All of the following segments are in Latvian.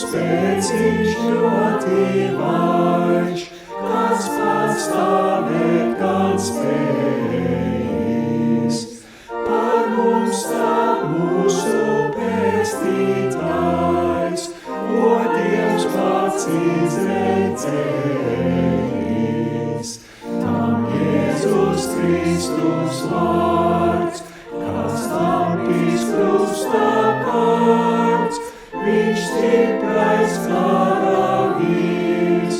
spēcīgs ļoti vājš, kas pastāvēt gan spējis. Par mums tā mūsu pestītājs, ko Dievs pats izredzējis. Tam Jēzus Kristus vārds, kas tampīs krustā kārts, viņš stiprais karavīrs,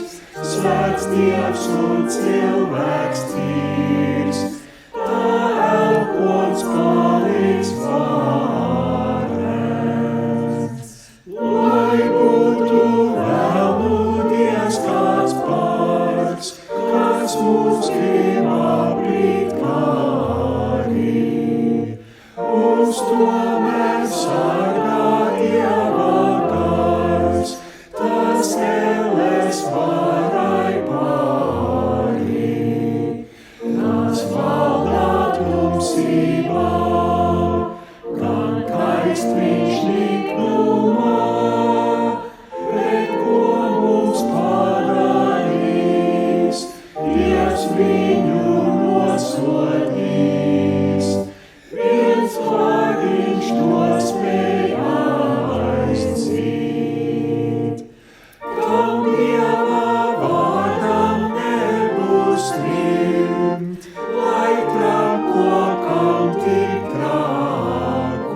svēts Dievs un cilvēks tīrs, tā elpons paliks varens. Lai būtu vēl nūdies kāds pārs, kas mums grib aprīt kārī, uz tomēr sargā Dieva gars, tas ēles varai pārī, kas valdā tumsībā, gan kaist viņš niknumā, bet ko mums padarīs, Dievs viņu nosodīs. Viens vārdiņš to spēj aizdzīt. Kam Dieva vārdam nebūs rimt, lai trakokam tik trakot.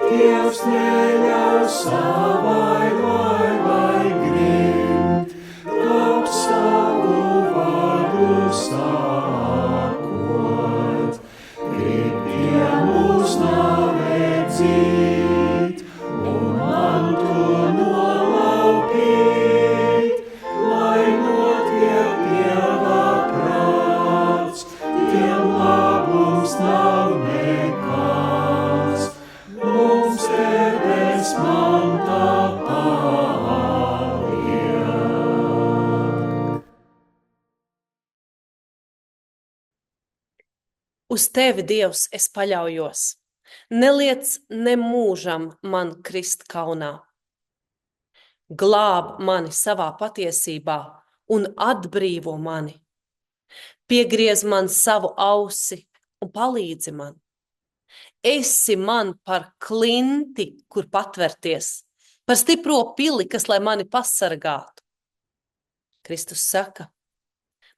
Dievs neļaus savai laivai grimt, top savu vārdu sākot. Grib pie mūs navedzīt, un man to nolaupīt, lai notiek Dieva prāts, tiem labums nav nekāds, mums debes mantā paliek. Uz tevi, Dievs, es paļaujos. Neliec nemūžam man krist kaunā. Glāb mani savā patiesībā un atbrīvo mani. Piegriez man savu ausi un palīdzi man. Esi man par klinti, kur patverties, par stipro pili, kas lai mani pasargātu. Kristus saka,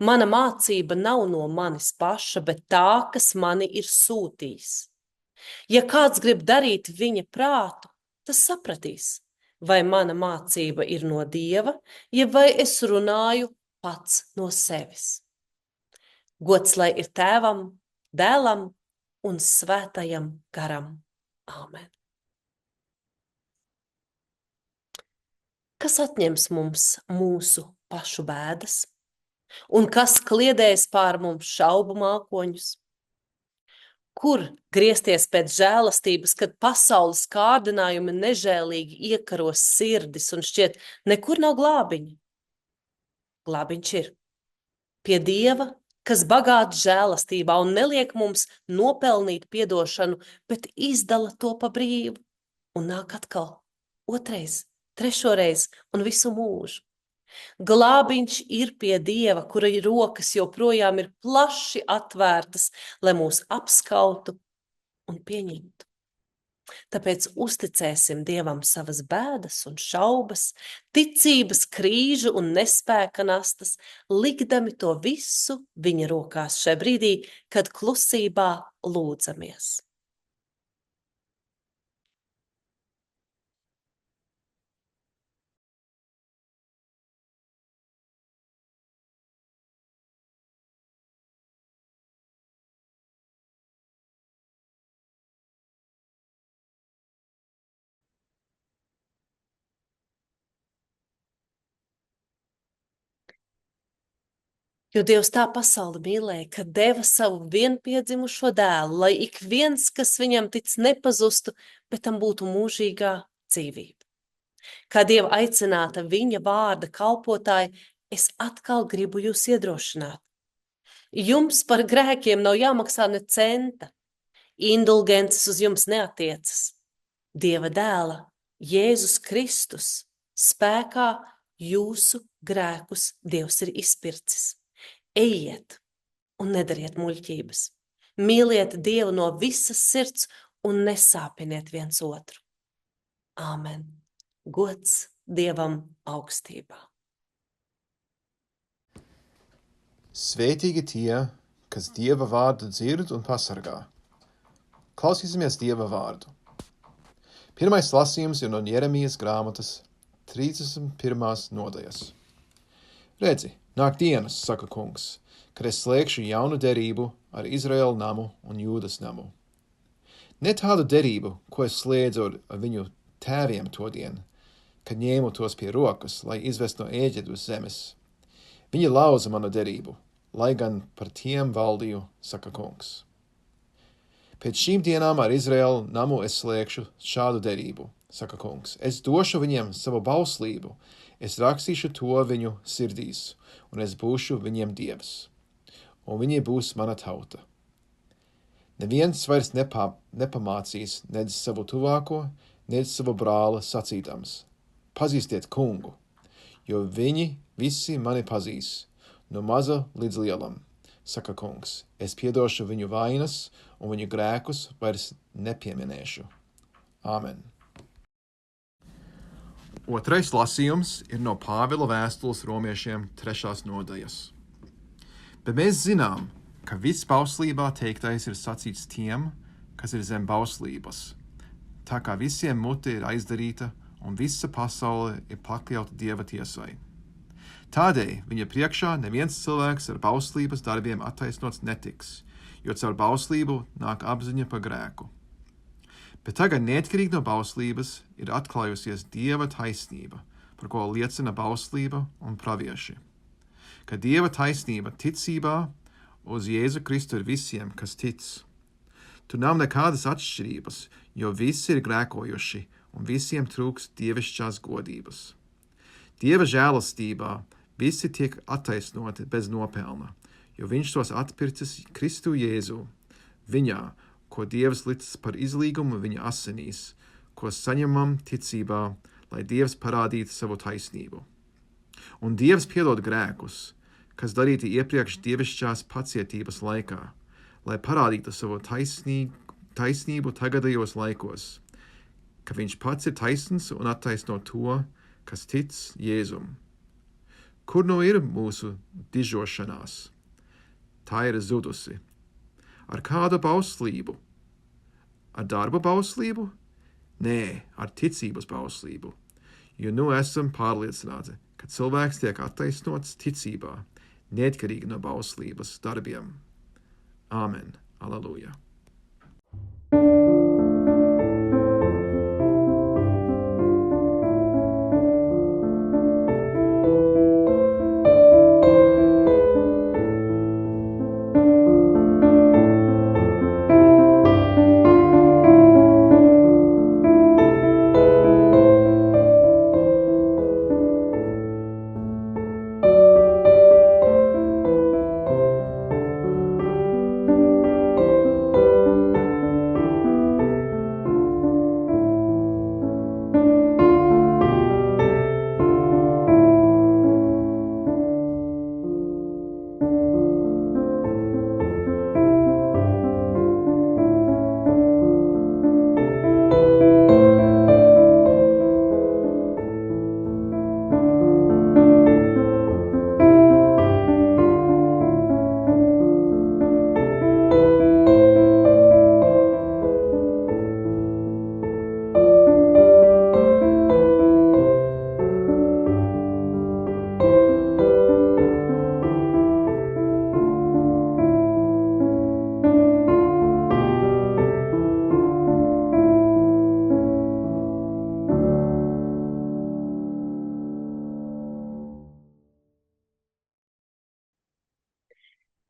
mana mācība nav no manis paša, bet tā, kas mani ir sūtījis. Ja kāds grib darīt viņa prātu, tas sapratīs, vai mana mācība ir no Dieva, ja vai es runāju pats no sevis. Gods lai ir Tēvam, Dēlam un Svētajam garam. Āmen. Kas atņems mums mūsu pašu bēdas? Un kas kliedēs pār mums šaubu mākoņus? Kur griezties pēc žēlastības, kad pasaules kārdinājumi nežēlīgi iekaros sirdis un šķiet nekur nav glābiņa? Glābiņš ir pie Dieva, kas bagāts žēlastībā un neliek mums nopelnīt piedošanu, bet izdala to pa brīvu un nāk atkal otrais, trešoreiz un visu mūžu. Glābiņš ir pie Dieva, kura rokas joprojām ir plaši atvērtas, lai mūs apskautu un pieņemtu. Tāpēc uzticēsim Dievam savas bēdas un šaubas, ticības krīžu un nespēka nastas, likdami to visu viņa rokās šajā brīdī, kad klusībā lūdzamies. Jo Dievs tā pasauli mīlēja, ka deva savu vienpiedzimušo dēlu, lai ik viens, kas viņam tic, nepazustu, bet tam būtu mūžīgā dzīvība. Kā Dieva aicināta viņa vārda kalpotāja, es atkal gribu jūs iedrošināt. Jums par grēkiem nav jāmaksā ne centa. Indulgences uz jums neatiecas. Dieva dēla Jēzus Kristus spēkā jūsu grēkus Dievs ir izpircis. Ejiet un nedariet muļķības. Mīliet Dievu no visas sirds un nesāpiniet viens otru. Āmen. Gods Dievam augstībā. Svētīgi tie, kas Dieva vārdu dzird un pasargā. Klausīsimies Dieva vārdu. Pirmais lasījums ir no Jeremijas grāmatas 31. nodaļas. Redzi, nāk dienas, saka kungs, kad es slēgšu jaunu derību ar Izraēlu namu un Jūdas namu. Ne tādu derību, ko es slēdzu ar viņu tēviem todien, kad ņēmu tos pie rokas, lai izvest no Ēģiptes zemes. Viņi lauza manu derību, lai gan par tiem valdīju, saka kungs. Pēc šīm dienām ar Izraēlu namu es slēgšu šādu derību, saka kungs. Es došu viņiem savu bauslību, es rakstīšu to viņu sirdīs, un es būšu viņiem Dievs, un viņi būs mana tauta. Neviens vairs nepamācīs nedz savu tuvāko, nedz savu brāli sacīdams. Pazīstiet kungu, jo viņi visi mani pazīs, no maza līdz lielam, saka kungs. Es piedošu viņu vainas un viņu grēkus vairs nepieminēšu. Āmen. Otrais lasījums ir no Pāvila vēstules romiešiem 3. nodaļas. Bet mēs zinām, ka viss bauslībā teiktais ir sacīts tiem, kas ir zem bauslības, tā kā visiem mute ir aizdarīta un visa pasaule ir pakļauta Dieva tiesai. Tādēļ viņa priekšā neviens cilvēks ar bauslības darbiem attaisnots netiks, jo caur bauslību nāk apziņa par grēku. Bet tagad neatkarīgi no bauslības ir atklājusies Dieva taisnība, par ko liecina bauslība un pravieši. Ka Dieva taisnība ticībā uz Jēzu Kristu ir visiem, kas tic. Tur nav nekādas atšķirības, jo visi ir grēkojuši un visiem trūks dievišķās godības. Dieva žēlastībā visi tiek attaisnoti bez nopelna, jo viņš tos atpircis Kristu Jēzu, viņā, ko Dievs licis par izlīgumu viņa asinīs, ko saņemam ticībā, lai Dievs parādītu savu taisnību. Un Dievs piedod grēkus, kas darīti iepriekš dievišķās pacietības laikā, lai parādītu savu taisnību tagadējos laikos, ka viņš pats ir taisns un attaisno to, kas tic Jēzum. Kur nu ir mūsu dižošanās? Tā ir zudusi. Ar kādu bauslību? Ar darba bauslību? Nē, ar ticības bauslību. Jo nu esam pārliecināti, ka cilvēks tiek attaisnots ticībā, neatkarīgi no bauslības darbiem. Āmen. Aleluja.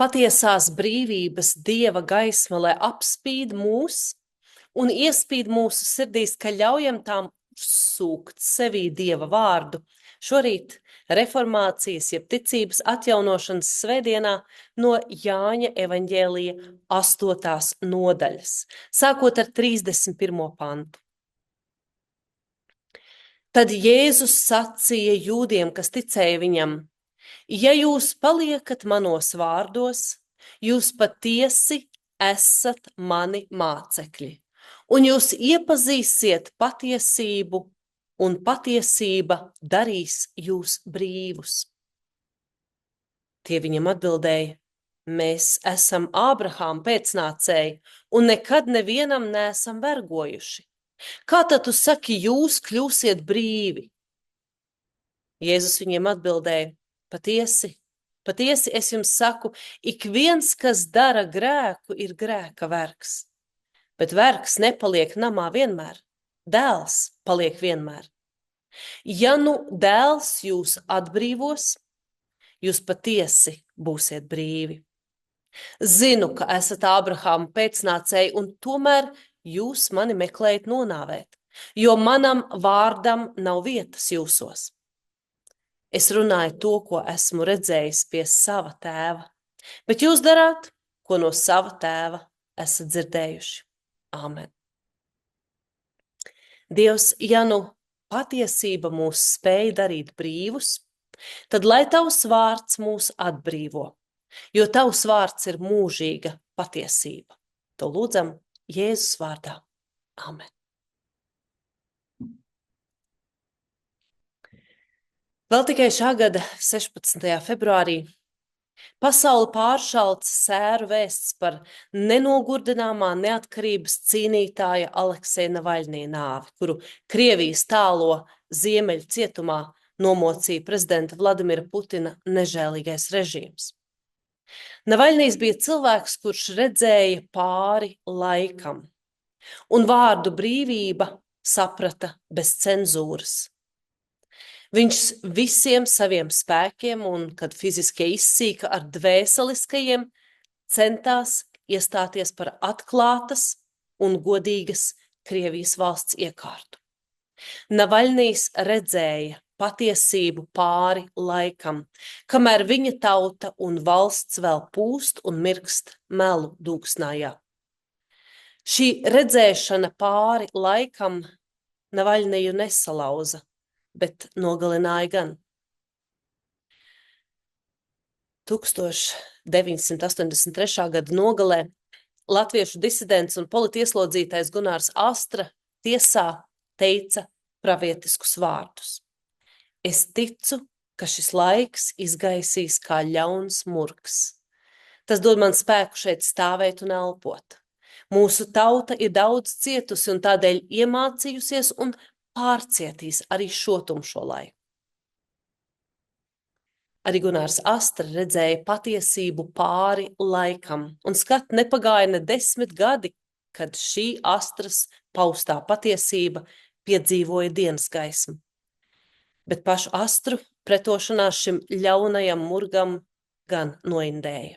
Patiesās brīvības Dieva gaisma, lai apspīd mūs un iespīd mūsu sirdīs, ka ļaujam tām uzsūkt sevī Dieva vārdu. Šorīt reformācijas, jeb ticības atjaunošanas svētdienā no Jāņa evaņģēlija 8. nodaļas, sākot ar 31. pantu. Tad Jēzus sacīja jūdiem, kas ticēja viņam: ja jūs paliekat manos vārdos, jūs patiesi esat mani mācekļi, un jūs iepazīsiet patiesību, un patiesība darīs jūs brīvus. Tie viņam atbildēja: mēs esam Ābrahāma pēcnācēji, un nekad nevienam neesam vergojuši. Kā tad tu saki, jūs kļūsiet brīvi? Jēzus viņiem atbildēja: patiesi, patiesi es jums saku, ik viens, kas dara grēku, ir grēka vergs. Bet vergs nepaliek namā vienmēr, dēls paliek vienmēr. Ja nu dēls jūs atbrīvos, jūs patiesi būsiet brīvi. Zinu, ka esat Ābrahāma pēcnācēji, un tomēr jūs mani meklējat nonāvēt, jo manam vārdam nav vietas jūsos. Es runāju to, ko esmu redzējis pie sava tēva, bet jūs darāt, ko no sava tēva esat dzirdējuši. Āmen. Dievs, ja nu patiesība mūs spēj darīt brīvus, tad lai tavs vārds mūs atbrīvo, jo tavs vārds ir mūžīga patiesība. To lūdzam Jēzus vārdā. Āmen. Vēl tikai šā gada 16. februārī pasauli pāršalca sēru vēsts par nenogurdināmā neatkarības cīnītāja Aleksēja Navaļnija nāvi, kuru Krievijas tālo ziemeļu cietumā nomocīja prezidenta Vladimira Putina nežēlīgais režīms. Navaļnijs bija cilvēks, kurš redzēja pāri laikam, un vārdu brīvība saprata bez cenzūras. Viņš visiem saviem spēkiem, un kad fiziskie izsīka ar dvēseliskajiem, centās iestāties par atklātas un godīgas Krievijas valsts iekārtu. Navaļnijs redzēja patiesību pāri laikam, kamēr viņa tauta un valsts vēl pūst un mirkst melu dūksnājā. Šī redzēšana pāri laikam Navaļniju nesalauza, bet nogalināja gan. 1983. gada nogalē latviešu disidents un politieslodzītais Gunārs Astra tiesā teica pravietiskus vārdus: es ticu, ka šis laiks izgaisīs kā ļauns murgs. Tas dod man spēku šeit stāvēt un elpot. Mūsu tauta ir daudz cietusi un tādēļ iemācījusies un pārcietīs arī šo tumšo laiku. Arī Gunārs Astra redzēja patiesību pāri laikam, un skat nepagāja ne 10 gadi, kad šī Astras paustā patiesība piedzīvoja dienas gaismu. Bet pašu Astru pretošanās šim ļaunajam murgam gan noindēja.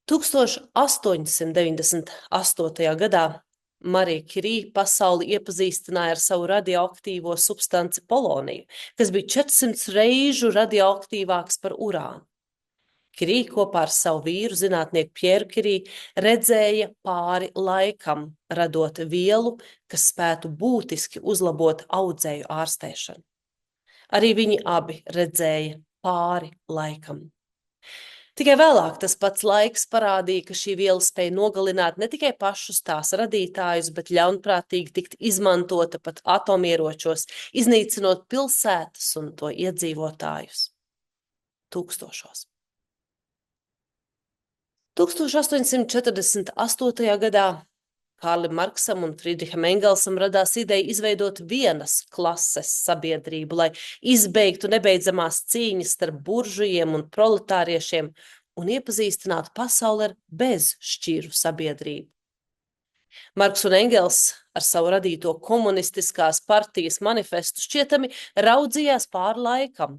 1898. gadā Marija Kirī pasauli iepazīstināja ar savu radioaktīvo substanci poloniju, kas bija 400 reižu radioaktīvāks par urānu. Kirī kopā ar savu vīru, zinātnieku Pjeru Kirī, redzēja pāri laikam, radot vielu, kas spētu būtiski uzlabot audzēju ārstēšanu. Arī viņi abi redzēja pāri laikam. Tikai vēlāk tas pats laiks parādīja, ka šī viela spēja nogalināt ne tikai pašus tās radītājus, bet ļaunprātīgi tikt izmantota pat atomieročos, iznīcinot pilsētas un to iedzīvotājus. Tūkstošos. 1848. gadā Kārlim Marksam un Friedricham Engelsam radās ideja izveidot vienas klases sabiedrību, lai izbeigtu nebeidzamās cīņas starp buržujiem un proletāriešiem un iepazīstinātu pasauli ar bezšķiru sabiedrību. Marks un Engels ar savu radīto komunistiskās partijas manifestu šķietami raudzījās pāri laikam,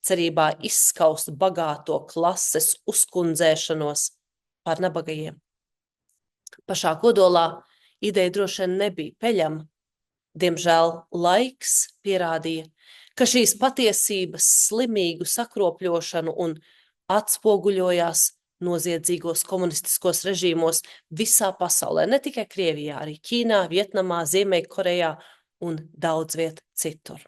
cerībā izskaust bagāto klases uzkundzēšanos pār nabagajiem. Pašā kodolā ideja droši vien nebija peļama. Diemžēl laiks pierādīja, ka šīs patiesības slimīgu sakropļošanu un atspoguļojās noziedzīgos komunistiskos režīmos visā pasaulē, ne tikai Krievijā, arī Ķīnā, Vietnamā, Ziemeļkorejā un daudz viet citur.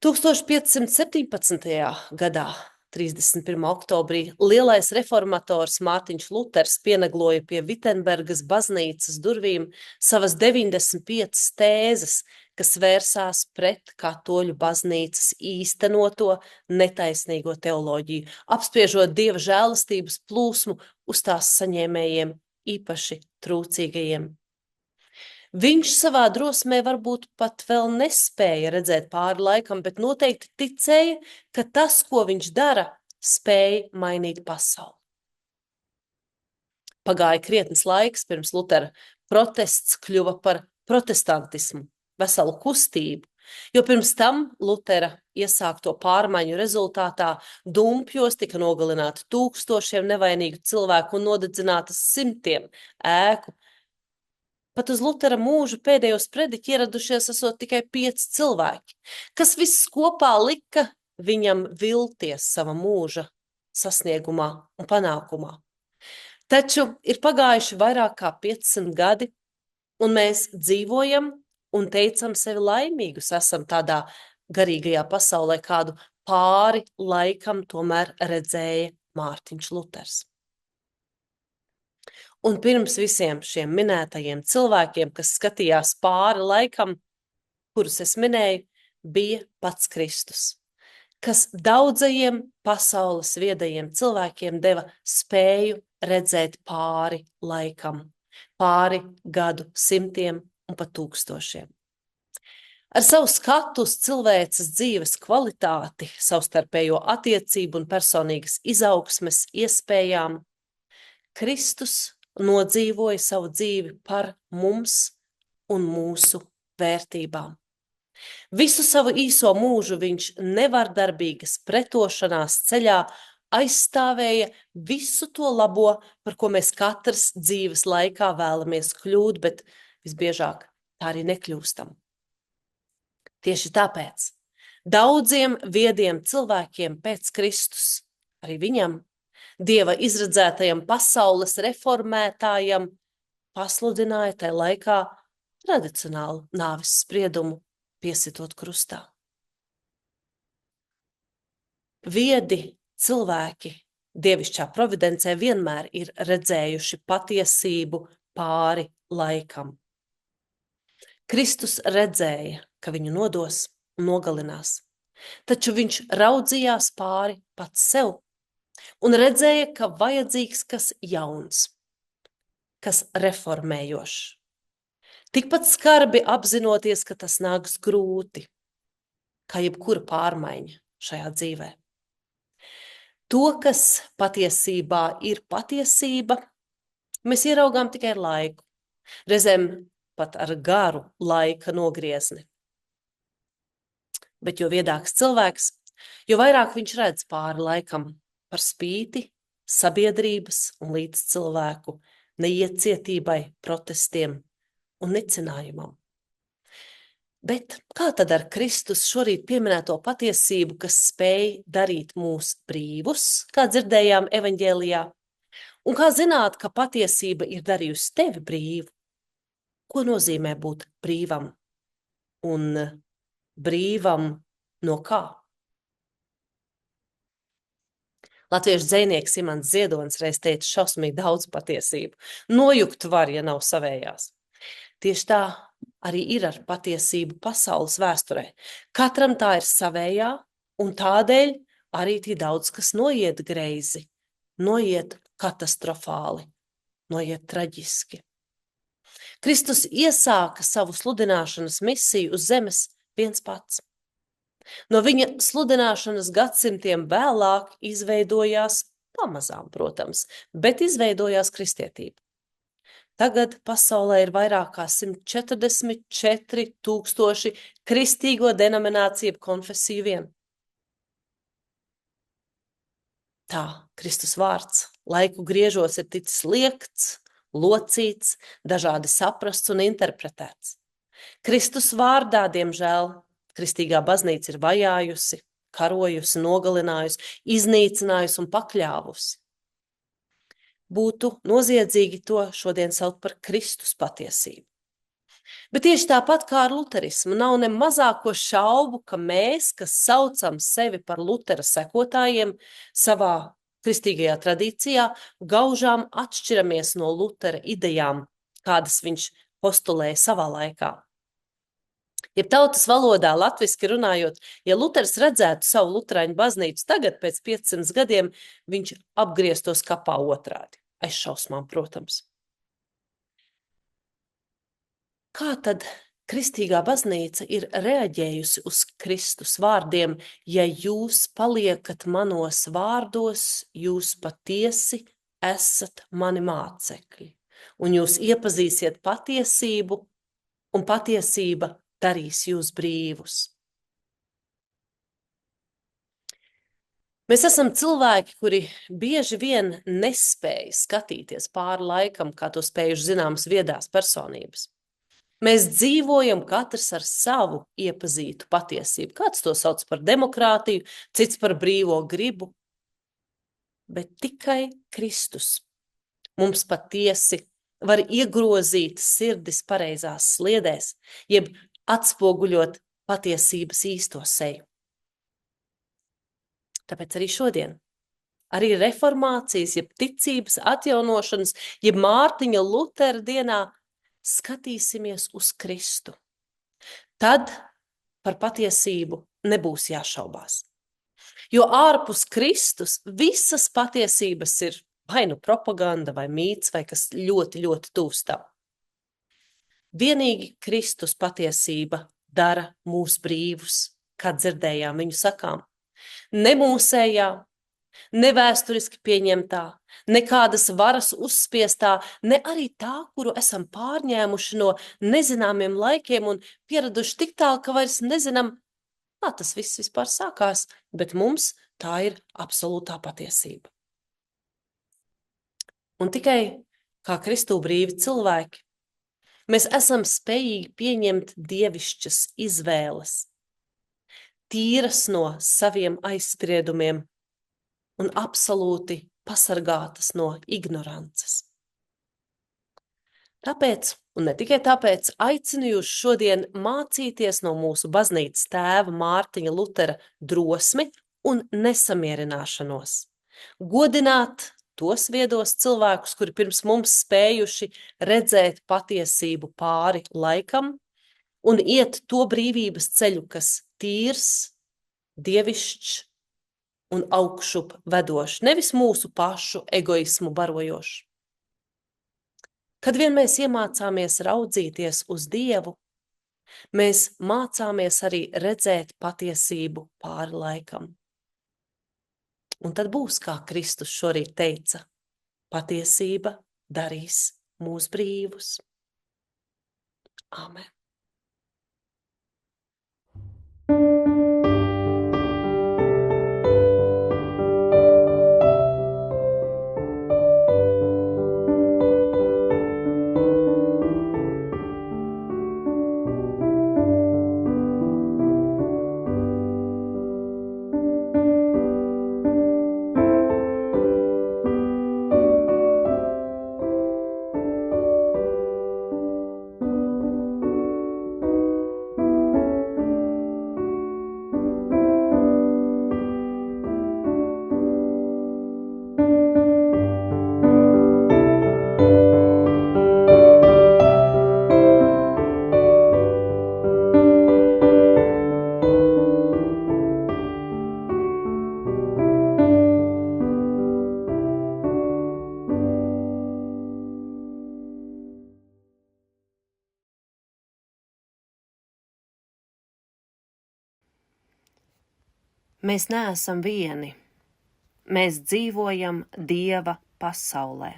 1517. gadā, 31. oktobrī, lielais reformators Mārtiņš Luters pienagloja pie Vitenbergas baznīcas durvīm savas 95 tēzes, kas vērsās pret katoļu baznīcas īstenoto netaisnīgo teoloģiju, apspriežot Dieva žēlastības plūsmu uz tās saņēmējiem, īpaši trūcīgajiem. Viņš savā drosmē varbūt pat vēl nespēja redzēt pāri laikam, bet noteikti ticēja, ka tas, ko viņš dara, spēja mainīt pasauli. Pagāja krietnes laiks, pirms Lutera protests kļuva par protestantismu, veselu kustību, jo pirms tam Lutera iesākto pārmaiņu rezultātā dumpjos tika nogalināti tūkstošiem nevainīgu cilvēku un nodedzinātas simtiem ēku. Pat uz Lutera mūžu pēdējos prediķi ieradušies esot tikai 5 cilvēki, kas viss kopā lika viņam vilties sava mūža sasniegumā un panākumā. Taču ir pagājuši vairāk kā 500 gadi, un mēs dzīvojam un teicam sevi laimīgus, esam tādā garīgajā pasaulē, kādu pāri laikam tomēr redzēja Mārtiņš Luters. Un pirms visiem šiem minētajiem cilvēkiem, kas skatījās pāri laikam, kurus es minēju, bija pats Kristus, kas daudzajiem pasaules viedajiem cilvēkiem deva spēju redzēt pāri laikam, pāri gadu simtiem un pat tūkstošiem. Ar savu skatu uz cilvēces dzīves kvalitāti, savstarpējo attiecību un personīgas izaugsmes iespējām, Kristus nodzīvoja savu dzīvi par mums un mūsu vērtībām. Visu savu īso mūžu viņš nevardarbīgas pretošanās ceļā aizstāvēja visu to labo, par ko mēs katrs dzīves laikā vēlamies kļūt, bet visbiežāk tā arī nekļūstam. Tieši tāpēc daudziem viediem cilvēkiem pēc Kristus, arī viņam, Dieva izredzētajam pasaules reformētājam, pasludināja tajā laikā tradicionālu nāves spriedumu piesitot krustā. Viedi cilvēki dievišķā providencē vienmēr ir redzējuši patiesību pāri laikam. Kristus redzēja, ka viņu nodos un nogalinās, taču viņš raudzījās pāri pats sev un redzēja, ka vajadzīgs kas jauns, kas reformējošs. Tikpat skarbi apzinoties, ka tas nāks grūti, kā jebkura pārmaiņa šajā dzīvē. To, kas patiesībā ir patiesība, mēs ieraugām tikai ar laiku, reizēm pat ar garu laika nogriezni. Bet jo viedāks cilvēks, jo vairāk viņš redz pāri laikam, par spīti sabiedrības un līdz cilvēku neiecietībai, protestiem un nicinājumam. Bet kā tad ar Kristus šorīt pieminēto patiesību, kas spēj darīt mūs brīvus, kā dzirdējām evaņģēlijā? Un kā zināt, ka patiesība ir darījusi tevi brīvu? Ko nozīmē būt brīvam? Un brīvam no kā? Latviešu dzejnieks Imants Ziedonis reiz teica šausmīgi daudz patiesību. Nojukt var, ja nav savējās. Tieši tā arī ir ar patiesību pasaules vēsturē. Katram tā ir savējā, un tādēļ arī tik daudz, kas noiet greizi, noiet katastrofāli, noiet traģiski. Kristus iesāka savu sludināšanas misiju uz zemes viens pats. No viņa sludināšanas gadsimtiem vēlāk izveidojās, pamazām, protams, bet izveidojās kristietība. Tagad pasaulē ir vairāk kā 144 000 kristīgo denomināciju konfesiju vien. Tā, Kristus vārds, laiku griežos ir ticis liekts, locīts, dažādi saprasts un interpretēts. Kristus vārdā, diemžēl, kristīgā baznīca ir vajājusi, karojusi, nogalinājusi, iznīcinājusi un pakļāvusi. Būtu noziedzīgi to šodien saukt par Kristus patiesību. Bet tieši tāpat kā ar luterismu, nav ne mazāko šaubu, ka mēs, kas saucam sevi par Lutera sekotājiem, savā kristīgajā tradīcijā, gaužām atšķiramies no Lutera idejām, kādas viņš postulēja savā laikā. Ja tautas valodā latviski runājot, ja Luters redzētu savu luterāņu baznīcu tagad pēc 500 gadiem, viņš apgrieztos kapā otrādi. Aiz šausmām, protams. Kā tad kristīgā baznīca ir reaģējusi uz Kristus vārdiem, ja jūs paliekat manos vārdos, jūs patiesi esat mani mācekļi, un jūs iepazīsiet patiesību, un patiesība darīs jūs brīvus. Mēs esam cilvēki, kuri bieži vien nespēja skatīties pāri laikam, kā to spējuši zināmas viedās personības. Mēs dzīvojam katrs ar savu iepazītu patiesību. Kāds to sauc par demokrātiju, cits par brīvo gribu. Bet tikai Kristus mums patiesi var iegrozīt sirdis pareizās sliedēs, jeb atspoguļot patiesības īsto seju. Tāpēc arī šodien, arī reformācijas, jeb ticības atjaunošanas, jeb Mārtiņa Lutera dienā skatīsimies uz Kristu. Tad par patiesību nebūs jāšaubās. Jo ārpus Kristus visas patiesības ir vai nu propaganda, vai mīts, vai kas ļoti, ļoti tuvs tam. Vienīgi Kristus patiesība dara mūs brīvus, kā dzirdējām viņu sakām. Ne mūsējā, ne vēsturiski pieņemtā, nekādas varas uzspiestā, ne arī tā, kuru esam pārņēmuši no nezināmiem laikiem un pieraduši tik tālu, ka vairs nezinām, kā tas viss vispār sākās, bet mums tā ir absolūtā patiesība. Un tikai kā Kristū brīvi cilvēki, mēs esam spējīgi pieņemt dievišķas izvēles, tīras no saviem aizspriedumiem un absolūti pasargātas no ignorances. Tāpēc, un ne tikai tāpēc, aicinu jūs šodien mācīties no mūsu baznīcas tēva Mārtiņa Lutera drosmi un nesamierināšanos. Godināt tos viedos cilvēkus, kuri pirms mums spējuši redzēt patiesību pāri laikam un iet to brīvības ceļu, kas tīrs, dievišķs un augšup vedošs, nevis mūsu pašu egoismu barojošs. Kad vien mēs iemācāmies raudzīties uz Dievu, mēs mācāmies arī redzēt patiesību pāri laikam. Un tad būs, kā Kristus šorīt teica, patiesība darīs mūs brīvus. Āmen. Mēs neesam vieni. Mēs dzīvojam Dieva pasaulē.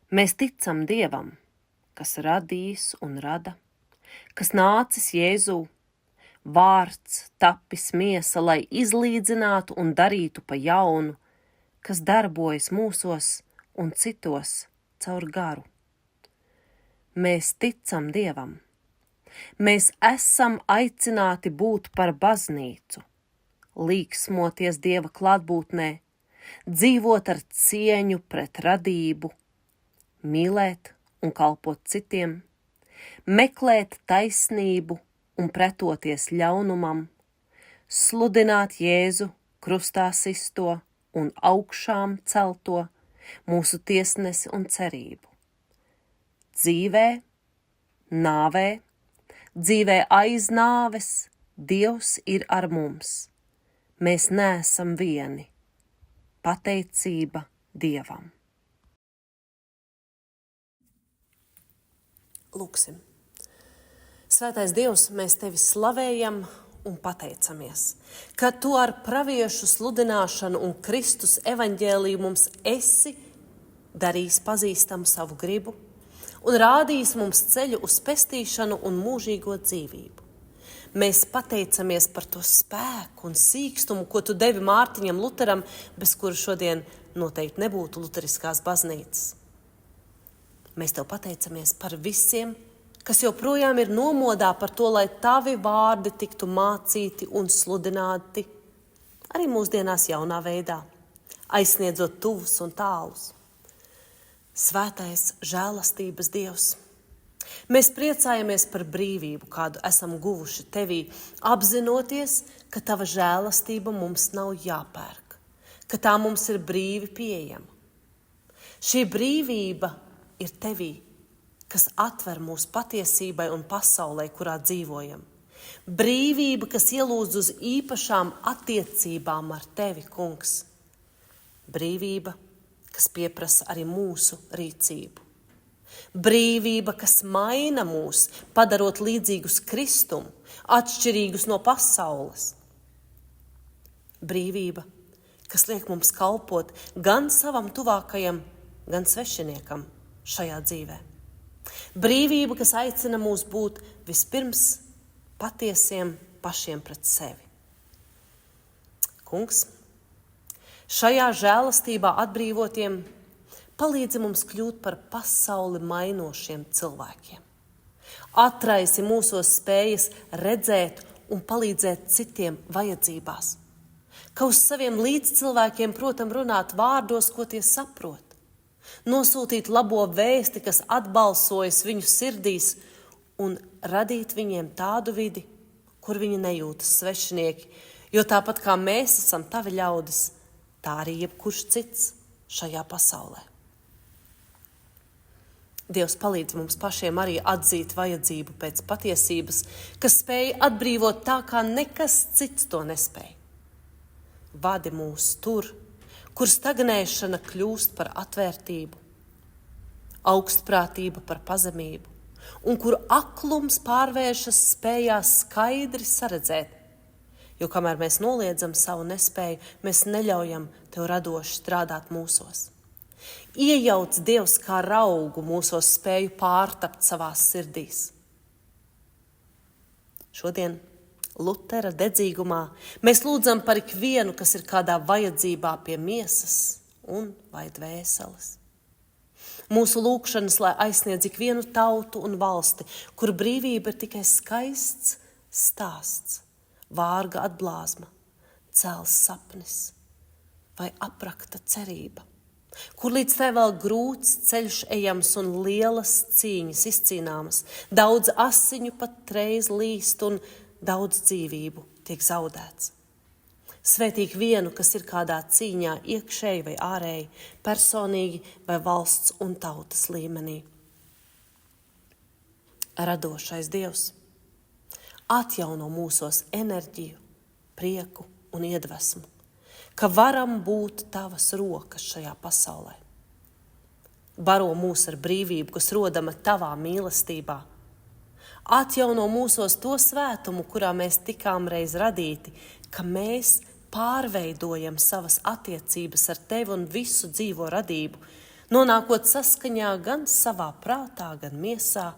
Mēs ticam Dievam, kas radīs un rada, kas nācis Jēzū, vārds tapis miesa, lai izlīdzinātu un darītu pa jaunu, kas darbojas mūsos un citos caur garu. Mēs ticam Dievam. Mēs esam aicināti būt par baznīcu, līksmoties Dieva klātbūtnē, dzīvot ar cieņu pret radību, mīlēt un kalpot citiem, meklēt taisnību un pretoties ļaunumam, sludināt Jēzu krustā sisto un augšām celto, mūsu tiesnesi un cerību. Dzīvē, nāvē, dzīvē aiz nāves, Dievs ir ar mums. Mēs neesam vieni. Pateicība Dievam. Lūksim. Svētais Dievs, mēs Tevi slavējam un pateicamies, ka Tu ar praviešu sludināšanu un Kristus evaņģēliju mums esi darījis pazīstamu savu gribu un rādījis mums ceļu uz pestīšanu un mūžīgo dzīvību. Mēs pateicamies par to spēku un sīkstumu, ko Tu devi Mārtiņam Luteram, bez kura šodien noteikti nebūtu luteriskās baznīcas. Mēs Tev pateicamies par visiem, kas joprojām ir nomodā par to, lai Tavi vārdi tiktu mācīti un sludināti, arī mūsdienās jaunā veidā, aizsniedzot tuvus un tālus. Svētais žēlastības Dievs, mēs priecājamies par brīvību, kādu esam guvuši Tevī, apzinoties, ka Tava žēlastība mums nav jāpērk, ka tā mums ir brīvi pieejama. Šī brīvība ir Tevī, kas atver mūsu patiesībai un pasaulē, kurā dzīvojam. Brīvība, kas ielūdz uz īpašām attiecībām ar Tevi, Kungs. Brīvība, kas pieprasa arī mūsu rīcību. Brīvība, kas maina mūs, padarot līdzīgus Kristum, atšķirīgus no pasaules. Brīvība, kas liek mums kalpot gan savam tuvākajam, gan svešiniekam šajā dzīvē. Brīvība, kas aicina mūs būt vispirms patiesiem pašiem pret sevi. Kungs, šajā žēlastībā atbrīvotiem palīdzi mums kļūt par pasauli mainošiem cilvēkiem. Atraisi mūsos spējas redzēt un palīdzēt citiem vajadzībās. Ka uz saviem līdzcilvēkiem, protams, runāt vārdos, ko tie saprot. Nosūtīt labo vēsti, kas atbalsojas viņu sirdīs, un radīt viņiem tādu vidi, kur viņi nejūtas svešinieki, jo tāpat kā mēs esam Tavi ļaudis, tā arī jebkurš cits šajā pasaulē. Dievs palīdz mums pašiem arī atzīt vajadzību pēc patiesības, kas spēj atbrīvot tā, kā nekas cits to nespēj. Vadi mūs tur, kur stagnēšana kļūst par atvērtību, augstprātība par pazemību, un kur aklums pārvēršas spējā skaidri saredzēt, jo kamēr mēs noliedzam savu nespēju, mēs neļaujam Tev radoši strādāt mūsos. Iejauc Dievs kā raugu mūsos spēju pārtapt savās sirdīs. Šodien Lutera dedzīgumā mēs lūdzam par ikvienu, kas ir kādā vajadzībā pie miesas un vai dvēseles. Mūsu lūkšanas, lai aizsniedz ikvienu tautu un valsti, kur brīvība ir tikai skaists stāsts, vārga atblāzma, cēls sapnis vai aprakta cerība, kur līdz tai vēl grūts ceļš ejams un lielas cīņas izcīnāmas, daudz asiņu pat reiz līst un daudz dzīvību tiek zaudēts. Svētīgi vienu, kas ir kādā cīņā iekšēji vai ārēji, personīgi vai valsts un tautas līmenī. Radošais Dievs, atjauno mūsos enerģiju, prieku un iedvesmu, ka varam būt Tavas rokas šajā pasaulē. Baro mūs ar brīvību, kas rodama Tavā mīlestībā. Atjauno mūsos to svētumu, kurā mēs tikām reiz radīti, ka mēs pārveidojam savas attiecības ar Tevi un visu dzīvo radību, nonākot saskaņā gan savā prātā, gan miesā,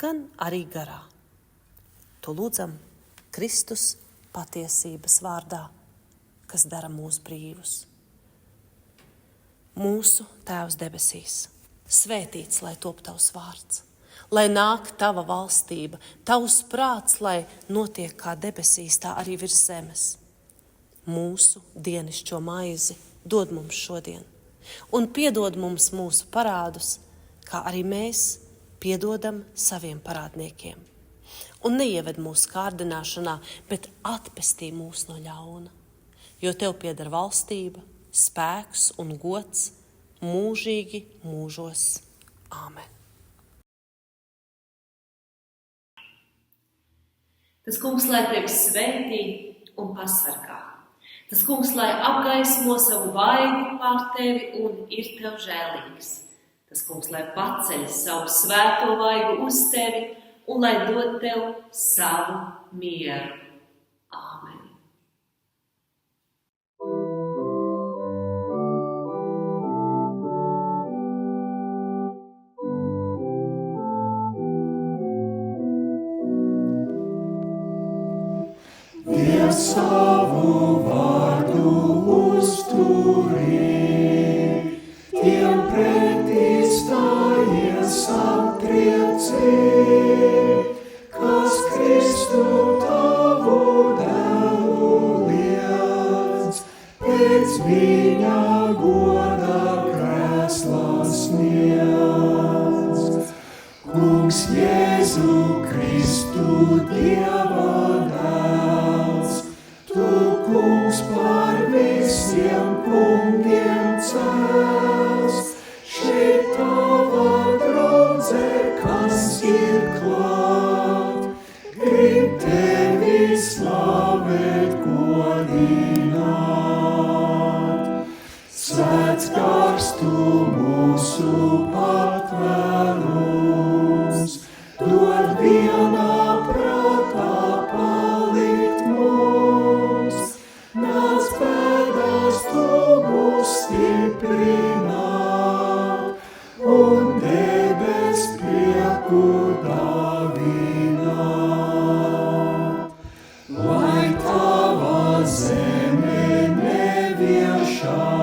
gan arī garā. To lūdzam Kristus patiesības vārdā, kas dara mūs brīvus. Mūsu Tēvs debesīs, svētīts, lai top Tavs vārds, lai nāk Tava valstība, Tavs prāts, lai notiek kā debesīs, tā arī virs zemes. Mūsu dienišķo maizi dod mums šodien, un piedod mums mūsu parādus, kā arī mēs piedodam saviem parādniekiem. Un neieved mūsu kārdināšanā, bet atpestī mūs no ļauna. Jo tev pieder valstība, spēks un gods mūžīgi mūžos. Āmen. Tas kungs, lai tevi svētī un pasargā. Tas kungs, lai apgaismo savu vaigu pār tevi un ir tev žēlīgs. Tas kungs, lai paceļ savu svēto vaigu uz tevi un lai dod tev savu mieru. Āmen. Dievs savu vārdu uzturī, tiem pretī stājies aptriecī, kas Kristu tavu dēlu liedz, pēc viņa goda krēsla sniedz. Kungs Jēzu Kristu Dieva dēls, tu kungs par visiem kungiem cels. Šeit tava draudze, kas ir klāt, grib tevi slavēt, godināt. Svēts gars tu mūsu patvērums, dod vienā prātā palikt mums. Nāc pēdās tu mūs stiprināt, un debes prieku dāvināt. Lai tava zeme neviešās,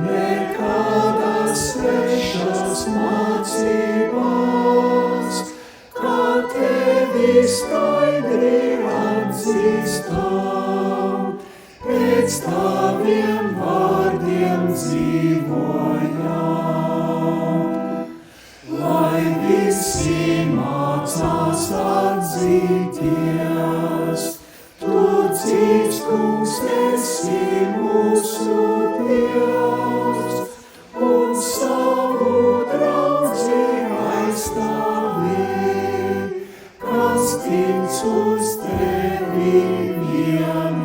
nekādas svešas mācībās, kā tevi skaidri atzīstam, pēc taviem vārdiem dzīvojam. Lai visi mācās atzīties, tu dzīvs kungs esi mūsu Dievs, un savu draudzi aizstāvi, kas tic uz tevi vien.